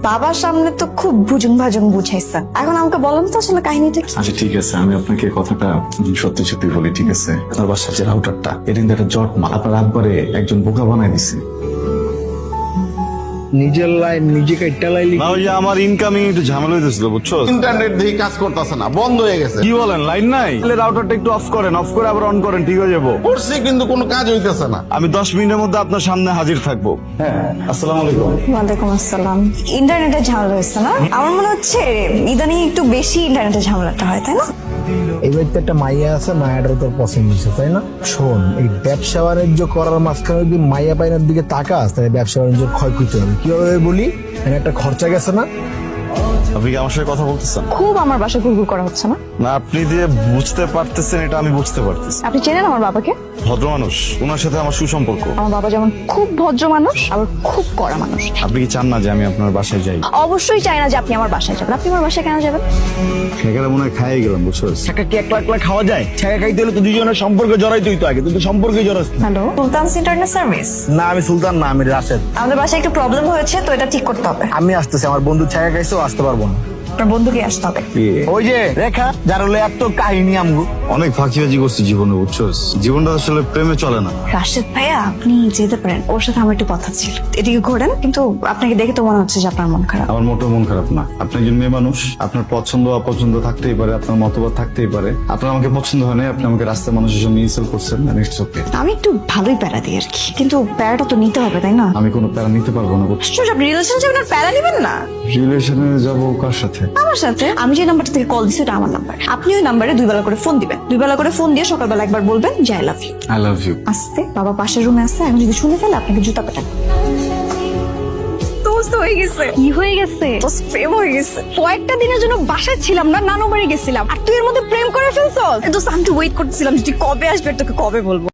বাবার সামনে তো খুব ভুজুং ভাজুং বুঝাইছেন, এখন আমাকে বলেন তো আসলে কাহিনীটা কি? আচ্ছা ঠিক আছে, আমি আপনাকে কথাটা সত্যি সত্যি বলি, ঠিক আছে? আপনার বাসার যে রাউটারটা, এটা কিন্তু একটা জট মাল, আপনার একবারে একজন বোকা বানাই দিছে। নিজের লাইন নিজে কাইটা লাইলি না, ওই যে আমার ইনকামিং একটু ঝামেলা হইতেছিল, বুঝছো? ইন্টারনেট দিয়ে কাজ করতেছে না, বন্ধ হয়ে গেছে। কি বলেন, লাইন নাই? তাহলে রাউটারটা একটু অফ করেন, অফ করে আবার অন করেন, ঠিক হয়ে যাবো। করছি কিন্তু কোনো কাজ হইতেছে না। আমি 10 মিনিটের মধ্যে আপনার সামনে হাজির থাকবো। হ্যাঁ, আসসালামু আলাইকুম। ওয়ালাইকুম আসসালাম। ইন্টারনেটের ঝামেলা হয়েছে না? আমার মনে হচ্ছে ইদানিং একটু বেশি ইন্টারনেটের ঝামেলাটা হয়, তাই না? এবার তো একটা মাইয়া আছে, মায়াটার তোর পছন্দ হয়েছে, তাই না? শোন, এই ব্যবসা বাণিজ্য করার মাঝখানে যদি মাইয়া পাইনার দিকে তাকাস তাহলে ব্যবসা বাণিজ্য ক্ষয়ক্ষতি হবে। কিভাবে বলি, এখানে একটা খরচা গেছে না? আপনি কি আমার সাথে কথা বলতেছেন? খুব আমার বাসায় ঘুরঘুর করা হচ্ছে না? না, আপনি যে বুঝতে পারতেছেন এটা আমি বুঝতে পারতেছি। আপনি চেনেন আমার বাবাকে? ভদ্র মানুষ, ওনার সাথে আমার সুসম্পর্ক। আমার বাবা যেমন খুব ভদ্র মানুষ, আবার খুব কড়া মানুষ। আপনি কি চান না যে আমি আপনার বাসায় যাই? অবশ্যই চাই না যে আপনি আমার বাসায় যাবেন। আপনি আমার বাসায় কেন যাবেন? সেখানে মনে হয় খাইয়ে গেলাম, বুঝছো? টাকা কি একলা একলা খাওয়া যায়? টাকা খাইতে হলে তো দুজনের সম্পর্কে জড়াইতে হইতো আগে, তুই তো সম্পর্কে জড়াস না। Hello, sultans internet service. না, আমি সুলতান না, আমি রাশেদ। আমাদের বাসায় একটু প্রবলেম হয়েছে, তো এটা ঠিক করতে হবে। আমি আসতেছি, আমার বন্ধু ছায়া খাইছেও আসতে পারবো না। আপনার বন্ধুকে আসতে হবে। ওই যে রেখা, যার হলো এত কাহিনী আমগো। অনেক ফাঁকিবাজি করছি জীবনে, বুঝছো? জীবনটা আসলে প্রেমে চলে না। রাশেদ ভাইয়া, আপনি যেতে পারেন, ওর সাথে আমার একটু কথা ছিল। এদিকে ঘোরেন, কিন্তু আপনাকে দেখে তো মনে হচ্ছে যে আপনার মন খারাপ। আমার মোটেও মন খারাপ না। আপনি একজন মেয়ে মানুষ, আপনার পছন্দ অপছন্দ থাকতেই পারে, আপনার মতবাদ থাকতেই পারে। আপনার আমাকে পছন্দ হয় না, আপনি আমাকে রাস্তার মানুষের সামনে ইনসাল্ট করছেন, ইটস ওকে। আমি একটু ভালোই প্যারা দিই আর কি, কিন্তু প্যারাটা তো নিতে হবে, তাই না? আমি কোনো প্যারা নিতে পারবো না। আশ্চর্য, আপনি রিলেশন যাবেন আর প্যারা নেবেন না? রিলেশনে যাবো কার সাথে? আমার সাথে। আমি যে নাম্বারটা থেকে কল দিচ্ছি ওটা আমার নাম্বার। আপনি ওই নাম্বারে 2 বেলা করে ফোন দিবেন। 2 বেলা করে ফোন দিয়ে সকালবেলা একবার বলবেন যে I love you. I love you. আস্তে, বাবা পাশের রুমে আছে, এখন যদি শুনে ফেলে আপনাকে জুতা পেটান। দোস্ত হয়ে গেছে। কি হয়ে গেছে? দোস্ত প্রেম হয়ে গেছে। কয়েকটা দিনের জন্য বাসায় ছিলাম না, নানু বাড়ি গেছিলাম, আর তুই এর মধ্যে প্রেম করে ফেলছস। দোস্ত আমি তো ওয়েট করতেছিলাম যে তুই কবে আসবে, তোকে কবে বলবো।